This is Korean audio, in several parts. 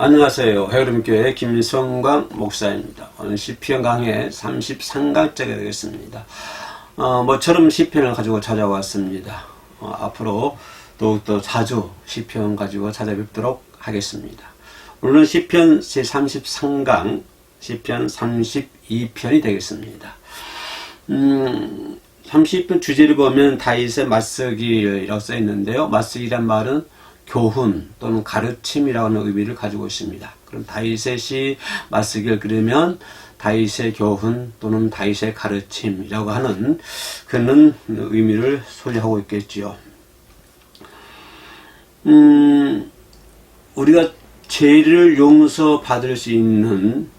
안녕하세요. 헤어림교회 김성광 목사입니다. 오늘 시편 강해 33강째가 되겠습니다. 모처럼 시편을 가지고 찾아왔습니다. 앞으로 더욱더 자주 시편 가지고 찾아뵙도록 하겠습니다. 오늘은 시편 제33강, 시편 32편이 되겠습니다. 30편 주제를 보면 다윗의 맞서기라고 써 있는데요. 맞서기란 말은 교훈 또는 가르침이라고 하는 의미를 가지고 있습니다. 그럼 다윗의 시 맞서기를 그리면 다윗의 교훈 또는 다윗의 가르침이라고 하는 그런 의미를 소유하고 있겠지요. 우리가 죄를 용서받을 수 있는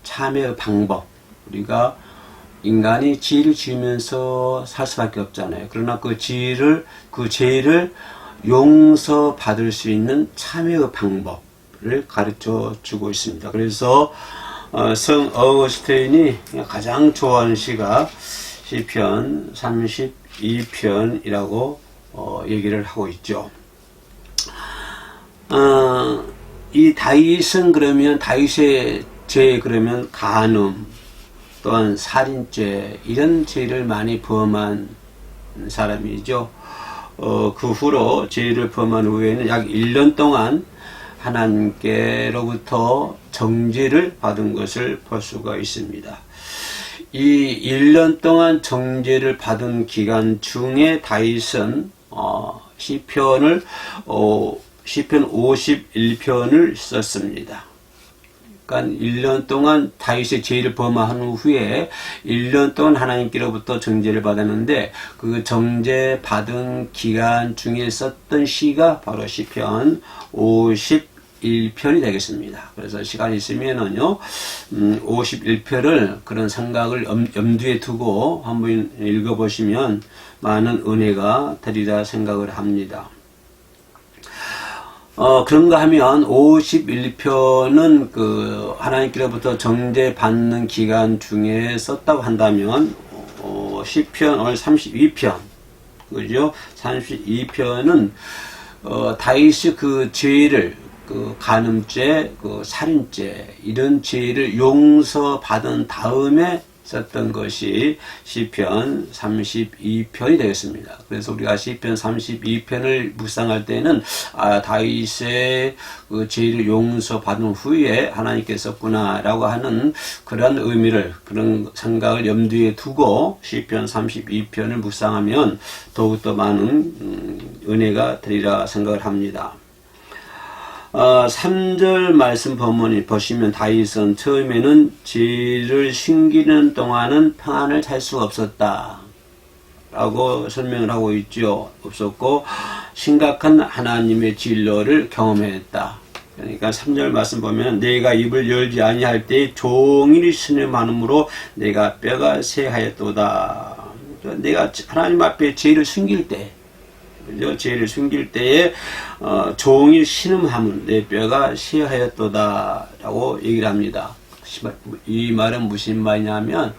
참회의 방법, 우리가 인간이 죄를 지으면서 살 수밖에 없잖아요. 그러나 그 죄를 용서받을 수 있는 참회의 방법을 가르쳐 주고 있습니다. 그래서 성 어거스틴이 가장 좋아하는 시가 시편 32편이라고 얘기를 하고 있죠. 이 다윗은 그러면 다윗의 죄 그러면 간음 또한 살인죄 이런 죄를 많이 범한 사람이죠. 그 후로 죄를 범한 후에는 약 1년 동안 하나님께로부터 정죄를 받은 것을 볼 수가 있습니다. 이 1년 동안 정죄를 받은 기간 중에 다윗은 시편 51편을 썼습니다. 그러니까 1년 동안 다윗의 죄를 범한 후에 1년 동안 하나님께로부터 정죄를 받았는데 그 정죄 받은 기간 중에 썼던 시가 바로 시편 51편이 되겠습니다. 그래서 시간이 있으면은요 51편을 그런 생각을 염두에 두고 한번 읽어보시면 많은 은혜가 되리라 생각을 합니다. 그런가 하면 51편은 그 하나님께로부터 정죄 받는 기간 중에 썼다고 한다면 시편 오늘 32편 그죠? 32편은 다윗이 그 죄를 그 간음죄, 그 살인죄 이런 죄를 용서받은 다음에 썼던 것이 시편 32편이 되겠습니다. 그래서 우리가 시편 32편을 묵상할 때는 다윗의 그 죄를 용서받은 후에 하나님께 썼구나라고 하는 그런 의미를 그런 생각을 염두에 두고 시편 32편을 묵상하면 더욱더 많은 은혜가 되리라 생각을 합니다. 3절 말씀 본문이 보시면 다윗은 처음에는 죄를 숨기는 동안은 평안을 잘 수가 없었다 라고 설명을 하고 있죠. 없었고 심각한 하나님의 진노를 경험했다. 그러니까 3절 말씀 보면 내가 입을 열지 아니할 때 종일 신음하므로 내가 뼈가 쇠하였도다. 내가 하나님 앞에 죄를 숨길 때 죄를 숨길 때에 종일 신음하면 내 뼈가 쇠하였도다 라고 얘기를 합니다. 이 말은 무슨 말이냐면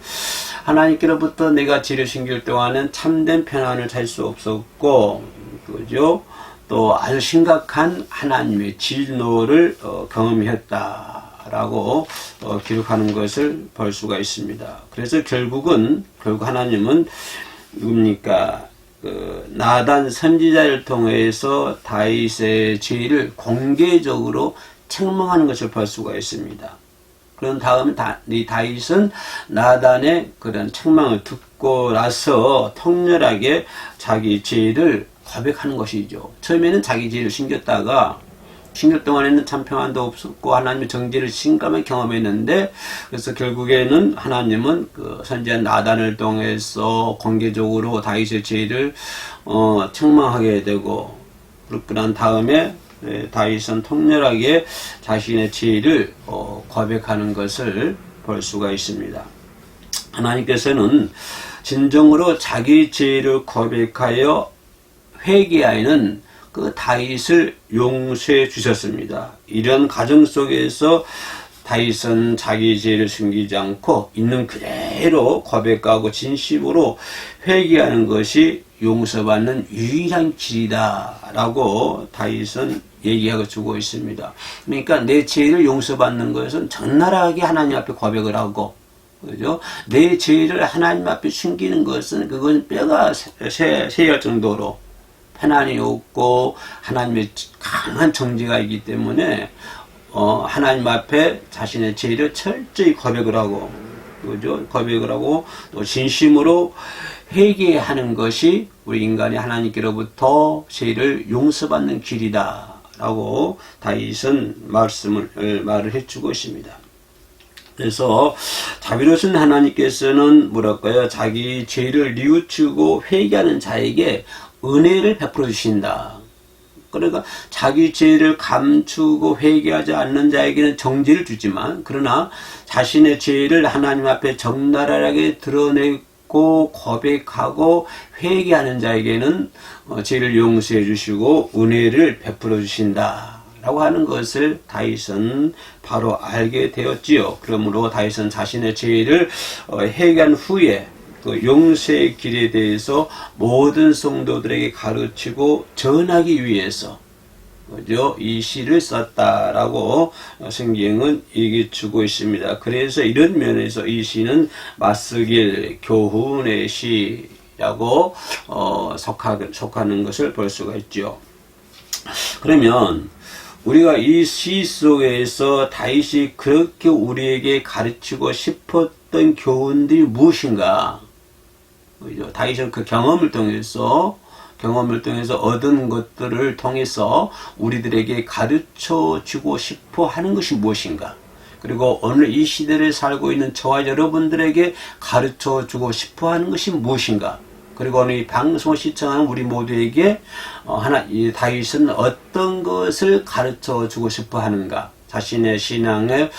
하나님께로부터 내가 죄를 숨길 동안은 참된 평안을 잘 수 없었고 그죠? 또 아주 심각한 하나님의 진노를 경험했다 라고 기록하는 것을 볼 수가 있습니다. 그래서 결국 하나님은 누굽니까? 나단 선지자를 통해서 다윗의 죄를 공개적으로 책망하는 것을 볼 수가 있습니다. 그런 다음에 이 다윗은 나단의 그런 책망을 듣고 나서 통렬하게 자기 죄를 고백하는 것이죠. 처음에는 자기 죄를 숨겼다가 10년 동안에는 참 평안도 없었고 하나님의 정죄를 심감하게 경험했는데 그래서 결국에는 하나님은 그 선지자 나단을 통해서 공개적으로 다윗의 죄를 책망하게 되고 그러고 난 다음에 다윗은 통렬하게 자신의 죄를 고백하는 것을 볼 수가 있습니다. 하나님께서는 진정으로 자기 죄를 고백하여 회개하여는 그 다윗을 용서해 주셨습니다. 이런 과정 속에서 다윗은 자기 죄를 숨기지 않고 있는 그대로 고백하고 진심으로 회개하는 것이 용서받는 유일한 길이다라고 다윗은 얘기하고 주고 있습니다. 그러니까 내 죄를 용서받는 것은 적나라하게 하나님 앞에 고백을 하고, 그죠? 내 죄를 하나님 앞에 숨기는 것은 그건 뼈가 새할 정도로 편안이 없고 하나님의 강한 정죄가 있기 때문에 하나님 앞에 자신의 죄를 철저히 고백을 하고, 그죠? 고백을 하고 또 진심으로 회개하는 것이 우리 인간이 하나님께로부터 죄를 용서받는 길이다라고 다윗은 말을 해주고 있습니다. 그래서 자비로우신 하나님께서는 뭐랄까요? 자기 죄를 뉘우치고 회개하는 자에게 은혜를 베풀어 주신다. 그러니까 자기 죄를 감추고 회개하지 않는 자에게는 정죄를 주지만, 그러나 자신의 죄를 하나님 앞에 적나라하게 드러내고 고백하고 회개하는 자에게는 죄를 용서해 주시고 은혜를 베풀어 주신다 라고 하는 것을 다윗은 바로 알게 되었지요. 그러므로 다윗은 자신의 죄를 회개한 후에 그 용서의 길에 대해서 모든 성도들에게 가르치고 전하기 위해서, 그죠? 이 시를 썼다라고 성경은 얘기해 주고 있습니다. 그래서 이런 면에서 이 시는 맞서길 교훈의 시라고 속하는 것을 볼 수가 있죠. 그러면 우리가 이 시 속에서 다윗이 그렇게 우리에게 가르치고 싶었던 교훈들이 무엇인가? 그죠? 다윗은 그 경험을 통해서 얻은 것들을 통해서 우리들에게 가르쳐 주고 싶어 하는 것이 무엇인가? 그리고 오늘 이 시대를 살고 있는 저와 여러분들에게 가르쳐 주고 싶어 하는 것이 무엇인가? 그리고 오늘 이 방송을 시청하는 우리 모두에게 이 다윗은 어떤 것을 가르쳐 주고 싶어 하는가? 자신의 신앙을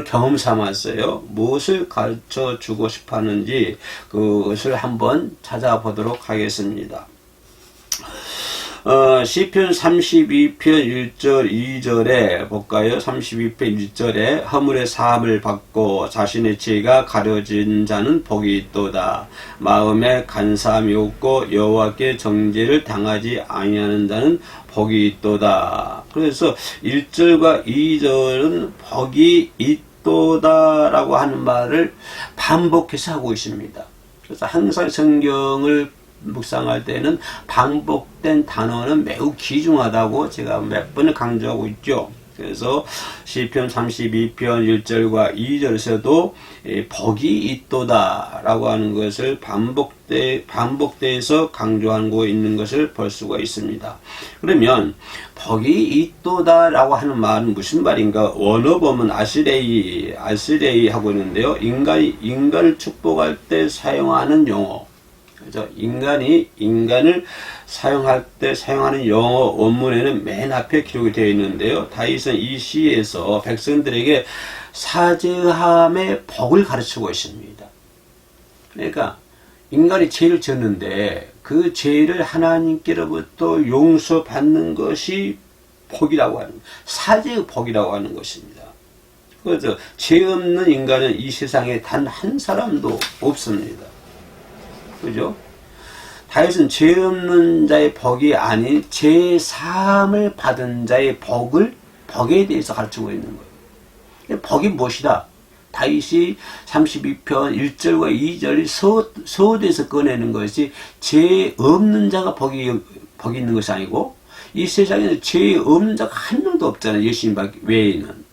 경험 삼았어요. 무엇을 가르쳐 주고 싶어 하는지 그것을 한번 찾아보도록 하겠습니다. 시편 32편 1절 2절에 볼까요? 32편 1절에 허물의 사함을 받고 자신의 죄가 가려진 자는 복이 있도다. 마음에 간사함이 없고 여호와께 정죄를 당하지 아니하는 자는 복이 있도다. 그래서 1절과 2절은 복이 있도다라고 하는 말을 반복해서 하고 있습니다. 그래서 항상 성경을 묵상할 때는 반복된 단어는 매우 귀중하다고 제가 몇 번을 강조하고 있죠. 그래서 시편 32편 1절과 2절에서도 복이 있도다 라고 하는 것을 반복돼서 강조하고 있는 것을 볼 수가 있습니다. 그러면 복이 있도다 라고 하는 말은 무슨 말인가? 원어 보면 아시레이 하고 있는데요. 인간을 축복할 때 사용하는 용어. 그죠? 인간을 사용할 때 사용하는 영어 원문에는 맨 앞에 기록이 되어 있는데요. 다윗은 이 시에서 백성들에게 사죄함의 복을 가르치고 있습니다. 그러니까 인간이 죄를 지었는데 그 죄를 하나님께로부터 용서받는 것이 복이라고 하는, 사죄의 복이라고 하는 것입니다. 그래서 죄 없는 인간은 이 세상에 단 한 사람도 없습니다. 그죠? 다윗은 죄 없는 자의 복이 아닌 죄 사함을 받은 자의 복에 대해서 가르치고 있는 거예요. 복이 무엇이다? 다윗이 32편 1절과 2절이 서두에서 꺼내는 것이 죄 없는 자가 복이 있는 것이 아니고, 이 세상에는 죄 없는 자가 한 명도 없잖아요. 예수님 외에는.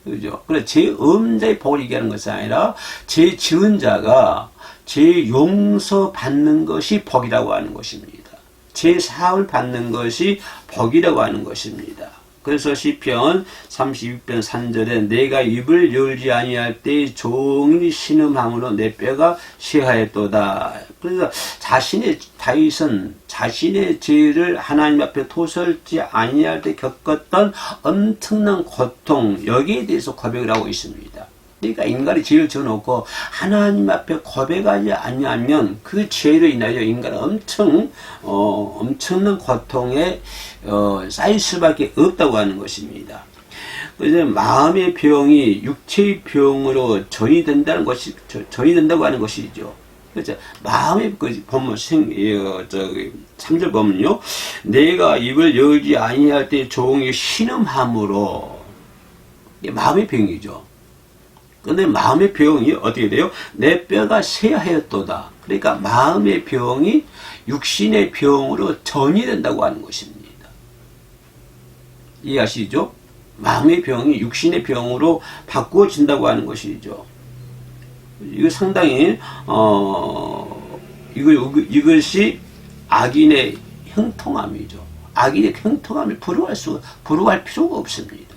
그죠? 그래, 죄 없는 자의 복을 얘기하는 것이 아니라 죄 지은 자가 죄 용서 받는 것이 복이라고 하는 것입니다. 죄 사함을 받는 것이 복이라고 하는 것입니다. 그래서 시편 32편 3절에 내가 입을 열지 아니할 때 종일이 신음함으로 내 뼈가 쇠하였도다. 그래서 다윗은 자신의 죄를 하나님 앞에 토설지 아니할 때 겪었던 엄청난 고통, 여기에 대해서 고백을 하고 있습니다. 그러니까 인간이 죄를 지어놓고 하나님 앞에 고백하지 않으면 그 죄로 인하여 인간은 엄청난 고통에 쌓일 수밖에 없다고 하는 것입니다. 이제 마음의 병이 육체의 병으로 전이된다는 것이, 전이된다고 하는 것이죠. 그렇죠. 마음의 보면 3절 보면요. 내가 입을 열지 아니할 때 종이 신음함으로, 이게 마음의 병이죠. 근데 마음의 병이 어떻게 돼요? 내 뼈가 쇠하였도다. 그러니까 마음의 병이 육신의 병으로 전이된다고 하는 것입니다. 이해하시죠? 마음의 병이 육신의 병으로 바꾸어진다고 하는 것이죠. 이거 상당히 이것이 악인의 형통함이죠. 악인의 형통함을 부러워할 필요가 없습니다.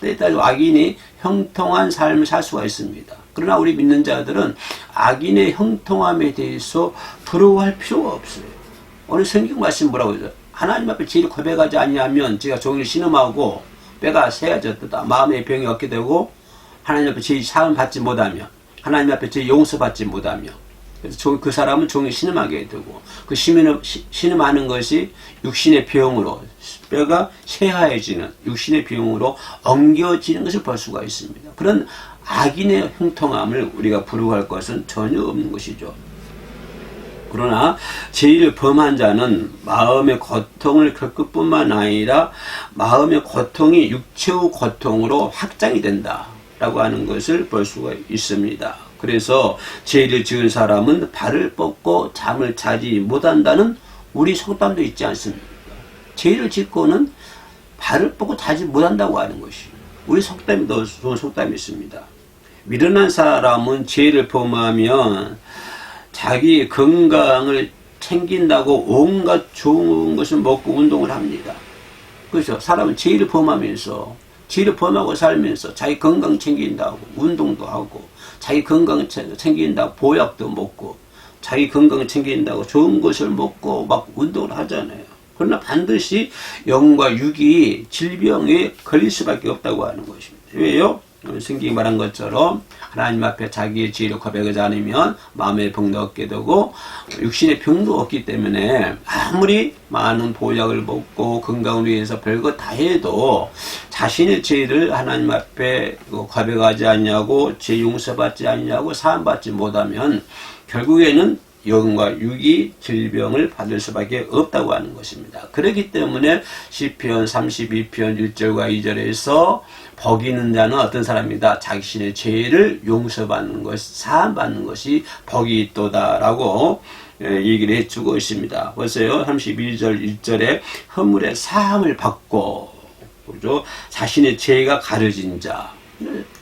때에 따라 악인이 형통한 삶을 살 수가 있습니다. 그러나 우리 믿는 자들은 악인의 형통함에 대해서 부러워할 필요가 없어요. 오늘 성경 말씀 뭐라고 하죠? 하나님 앞에 죄를 고백하지 아니하면 제가 종일 신음하고 뼈가 새어졌다. 마음의 병이 얻게 되고 하나님 앞에 죄 사함 받지 못하며 하나님 앞에 죄 용서받지 못하며 그래서 그 사람은 종일 신음하게 되고 그 신음하는 것이 육신의 병으로 뼈가 쇠하여지는 육신의 병으로 엉겨지는 것을 볼 수가 있습니다. 그런 악인의 형통함을 우리가 부러워할 것은 전혀 없는 것이죠. 그러나 죄를 범한 자는 마음의 고통을 겪을 뿐만 아니라 마음의 고통이 육체의 고통으로 확장이 된다라고 하는 것을 볼 수가 있습니다. 그래서 죄를 지은 사람은 발을 뻗고 잠을 자지 못한다는 우리 속담도 있지 않습니까? 죄를 짓고는 발을 뻗고 자지 못한다고 하는 것이 우리 속담이 더 좋은 속담이 있습니다. 미련한 사람은 죄를 범하면 자기 건강을 챙긴다고 온갖 좋은 것을 먹고 운동을 합니다. 그렇죠? 사람은 죄를 범하면서 죄를 범하고 살면서 자기 건강 챙긴다고 운동도 하고 자기 건강 챙긴다고 보약도 먹고 자기 건강 챙긴다고 좋은 것을 먹고 막 운동을 하잖아요. 그러나 반드시 영과 육이 질병에 걸릴 수밖에 없다고 하는 것입니다. 왜요? 성경이 말한 것처럼 하나님 앞에 자기의 죄를 고백하지 않으면 마음의 병도 얻게 되고 육신의 병도 없기 때문에 아무리 많은 보약을 먹고 건강을 위해서 별것 다 해도 자신의 죄를 하나님 앞에 고백하지 않냐고 죄 용서받지 않냐고 사함받지 못하면 결국에는 영과 육이 질병을 받을 수밖에 없다고 하는 것입니다. 그렇기 때문에 시편 32편 1절과 2절에서 복 있는 자는 어떤 사람이다? 자신의 죄를 용서받는 것, 사함받는 것이 복이 있도다라고 얘기를 해주고 있습니다. 보세요. 31절 1절에 허물의 사함을 받고 그죠? 자신의 죄가 가려진 자,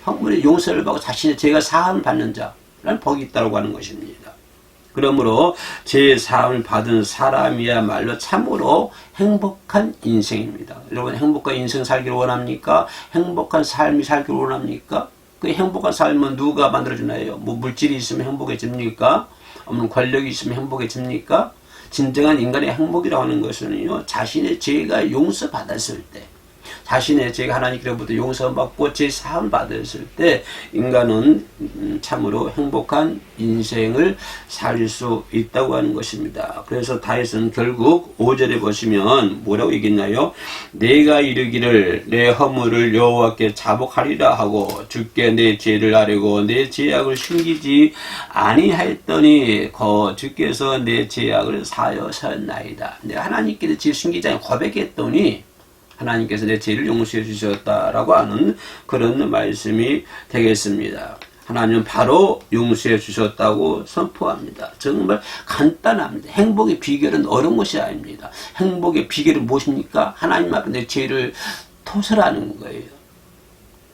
허물의 용서를 받고 자신의 죄가 사함을 받는 자라는 복이 있다고 하는 것입니다. 그러므로 죄 사함을 받은 사람이야말로 참으로 행복한 인생입니다. 여러분 행복한 인생 살기를 원합니까? 행복한 삶이 살기를 원합니까? 그 행복한 삶은 누가 만들어주나요? 뭐 물질이 있으면 행복해집니까? 없는 권력이 있으면 행복해집니까? 진정한 인간의 행복이라고 하는 것은요, 자신의 죄가 용서받았을 때, 자신의 죄가 하나님께로부터 용서받고 죄 사함 받았을 때 인간은 참으로 행복한 인생을 살 수 있다고 하는 것입니다. 그래서 다윗은 결국 5절에 보시면 뭐라고 얘기했나요? 내가 이르기를 내 허물을 여호와께 자복하리라 하고 주께 내 죄를 아뢰고 내 죄악을 숨기지 아니하였더니 주께서 내 죄악을 사여서나이다. 내가 하나님께 죄 숨기지 않고 고백했더니 하나님께서 내 죄를 용서해 주셨다라고 하는 그런 말씀이 되겠습니다. 하나님은 바로 용서해 주셨다고 선포합니다. 정말 간단합니다. 행복의 비결은 어려운 것이 아닙니다. 행복의 비결은 무엇입니까? 하나님 앞에 내 죄를 토설하는 거예요.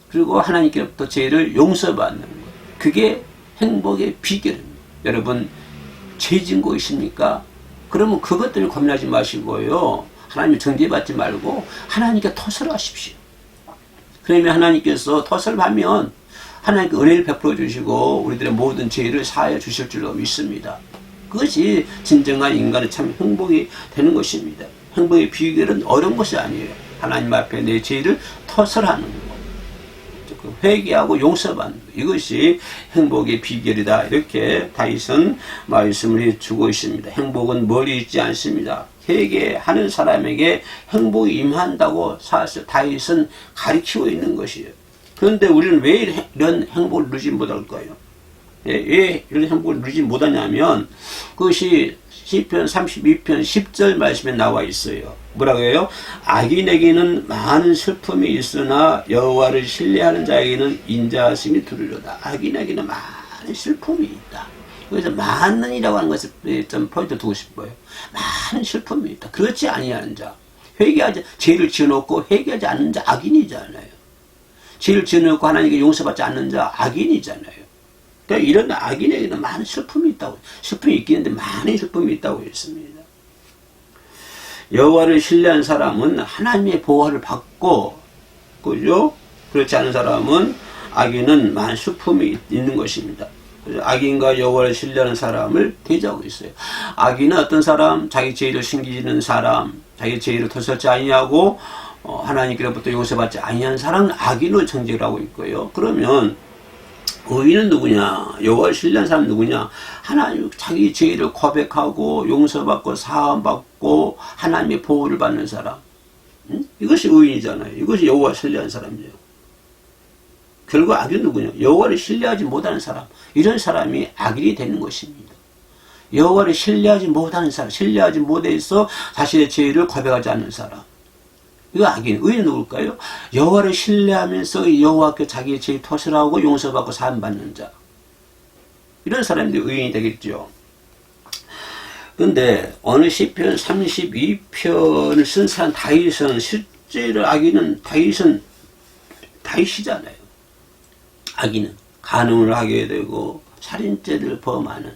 그리고 하나님께로부터 죄를 용서받는 거예요. 그게 행복의 비결입니다. 여러분 죄 지은 거 있습니까? 그러면 그것 때문에 고민하지 마시고요. 하나님 정죄받지 말고 하나님께 토설하십시오. 그러면 하나님께서 토설하면 하나님께 은혜를 베풀어 주시고 우리들의 모든 죄를 사하여 주실 줄로 믿습니다. 그것이 진정한 인간의 참 행복이 되는 것입니다. 행복의 비결은 어려운 것이 아니에요. 하나님 앞에 내 죄를 토설하는 것. 회개하고 용서받는 것. 이것이 행복의 비결이다. 이렇게 다윗은 말씀을 해주고 있습니다. 행복은 멀리 있지 않습니다. 회개하는 사람에게 행복이 임한다고 사실 다윗은 가르치고 있는 것이에요. 그런데 우리는 왜 이런 행복을 누리지 못할까요? 왜 이런 행복을 누리지 못하냐면 그것이 시편 32편 10절 말씀에 나와 있어요. 뭐라고 해요? 악인에게는 많은 슬픔이 있으나 여호와를 신뢰하는 자에게는 인자하심이 두르려다. 악인에게는 많은 슬픔이 있다. 그래서 많은이라고 하는 것을 좀 포인트 두고 싶어요. 많은 슬픔이 있다. 그렇지 아니하는 자, 회개하지, 죄를 지어놓고 회개하지 않는 자 악인이잖아요. 죄를 지어놓고 하나님께 용서받지 않는 자 악인이잖아요. 그러니까 이런 악인에게는 많은 슬픔이 있다고, 슬픔이 있긴 한데 많은 슬픔이 있다고 했습니다. 여호와를 신뢰한 사람은 하나님의 보호를 받고, 그죠? 그렇지 않은 사람은 악인은 많은 슬픔이 있는 것입니다. 악인과 여호와를 신뢰하는 사람을 대조하고 있어요. 악인은 어떤 사람? 자기 죄를 숨기는 사람, 자기 죄를 터설지 아니하고 하나님께로부터 용서받지 아니한 사람은 악인으로 정죄를 하고 있고요. 그러면 의인은 누구냐? 여호와를 신뢰한 사람은 누구냐? 하나님 자기 죄를 고백하고 용서받고 사함받고 하나님의 보호를 받는 사람. 이것이 의인이잖아요. 이것이 여호와를 신뢰한 사람이에요. 결국 악인은 누구냐? 여호와를 신뢰하지 못하는 사람. 이런 사람이 악인이 되는 것입니다. 여호와를 신뢰하지 못하는 사람, 신뢰하지 못해서 자신의 죄를 고백하지 않는 사람. 이거 악인. 의인은 누굴까요? 여호와를 신뢰하면서 여호와께 자기의 죄를 토설하고 용서받고 사함받는 자. 이런 사람들이 의인이 되겠죠. 그런데 어느 시편 32편을 쓴 사람 다윗은 실제로 악인은 다윗이잖아요. 악인은 간음을 하게 되고 살인죄를 범하는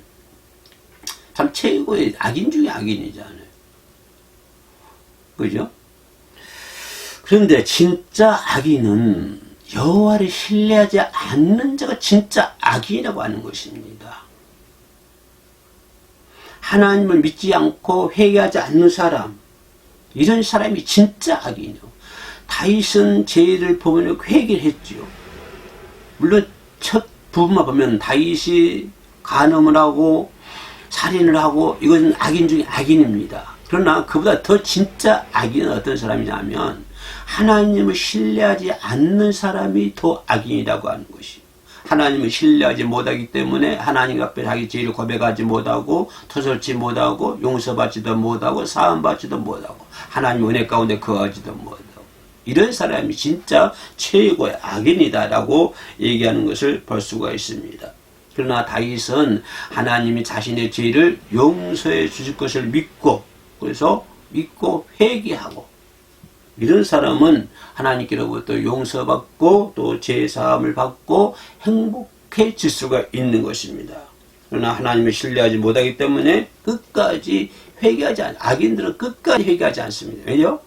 참 최고의 악인 중에 악인이잖아요. 그죠? 그런데 진짜 악인은 여호와를 신뢰하지 않는 자가 진짜 악인이라고 하는 것입니다. 하나님을 믿지 않고 회개하지 않는 사람, 이런 사람이 진짜 악인이요. 다윗은 죄를 보면 회개를 했지요. 물론 첫 부분만 보면 다윗이 간음을 하고 살인을 하고 이것은 악인 중에 악인입니다. 그러나 그보다 더 진짜 악인은 어떤 사람이냐면 하나님을 신뢰하지 않는 사람이 더 악인이라고 하는 것이에요. 하나님을 신뢰하지 못하기 때문에 하나님 앞에 자기 죄를 고백하지 못하고 토설치 못하고 용서받지도 못하고 사함받지도 못하고 하나님 은혜 가운데 거하지도 못하고 이런 사람이 진짜 최고의 악인이다라고 얘기하는 것을 볼 수가 있습니다. 그러나 다윗은 하나님이 자신의 죄를 용서해 주실 것을 믿고 그래서 믿고 회개하고 이런 사람은 하나님께로부터 용서받고 또 죄사함을 받고 행복해질 수가 있는 것입니다. 그러나 하나님을 신뢰하지 못하기 때문에 끝까지 회개하지 악인들은 끝까지 회개하지 않습니다. 왜요?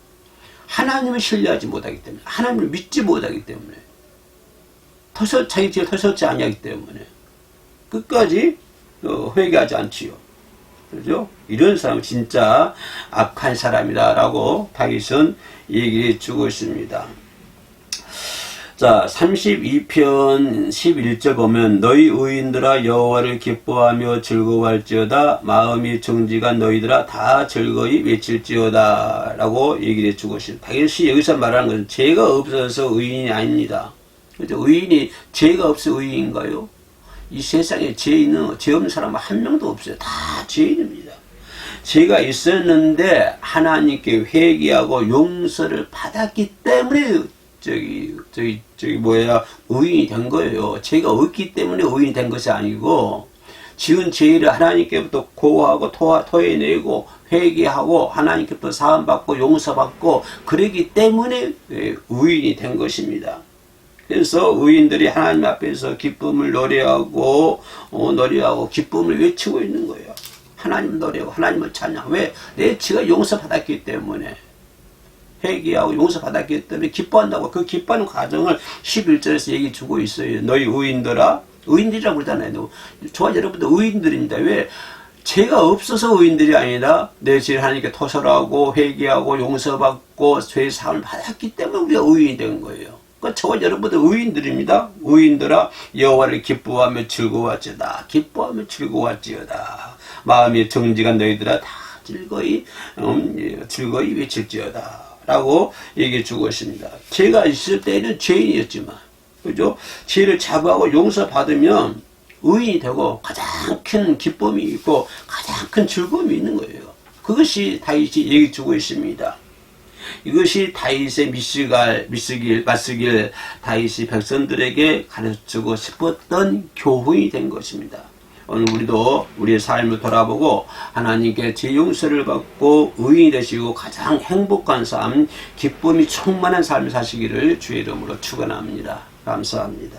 하나님을 신뢰하지 못하기 때문에 하나님을 믿지 못하기 때문에 자기 죄를 터설지 아니하기 때문에 끝까지 회개하지 않지요. 그렇죠? 이런 사람은 진짜 악한 사람이다라고 다윗은 얘기해 주고 있습니다. 자, 32편 11절 보면 너희 의인들아 여호와를 기뻐하며 즐거워할지어다 마음이 정직한 너희들아 다 즐거이 외칠지어다 라고 얘기를 해 주고 있습니다. 다윗이 여기서 말하는 것은 죄가 없어서 의인이 아닙니다. 그렇죠? 의인이 죄가 없어 의인인가요? 이 세상에 죄 없는 사람은 한 명도 없어요. 다 죄인입니다. 죄가 있었는데 하나님께 회개하고 용서를 받았기 때문에 의인이 된 거예요. 죄가 없기 때문에 의인이 된 것이 아니고 지은 죄를 하나님께부터 고하고 토해내고 회개하고 하나님께부터 사함받고 용서받고 그러기 때문에 의인이 된 것입니다. 그래서 의인들이 하나님 앞에서 기쁨을 노래하고 기쁨을 외치고 있는 거예요. 하나님 노래하고 하나님을 찬양. 왜? 내 죄가 용서받았기 때문에 회개하고 용서받았기 때문에 기뻐한다고 그 기뻐하는 과정을 11절에서 얘기 주고 있어요. 너희 의인들아 의인들이라고 그러잖아요. 저와 여러분도 의인들입니다. 왜? 죄가 없어서 의인들이 아니라 내 죄를 하나님께 토설하고 회개하고 용서받고 죄의 사함을 받았기 때문에 우리가 의인이 된 거예요. 저와 여러분들 의인들입니다. 의인들아 여호와를 기뻐하며 즐거워하지어다. 기뻐하며 즐거워할지어다. 마음의 정직한 너희들아 다 즐거이 외칠지어다. 라고 얘기해 주고 있습니다. 죄가 있을 때는 죄인이었지만, 그죠? 죄를 자부하고 용서받으면 의인이 되고 가장 큰 기쁨이 있고 가장 큰 즐거움이 있는 거예요. 그것이 다윗이 얘기해 주고 있습니다. 이것이 다윗의 맞서길 다윗이 백성들에게 가르치고 싶었던 교훈이 된 것입니다. 오늘 우리도 우리의 삶을 돌아보고 하나님께 제 용서를 받고 의인이 되시고 가장 행복한 삶, 기쁨이 충만한 삶을 사시기를 주의 이름으로 축원합니다. 감사합니다.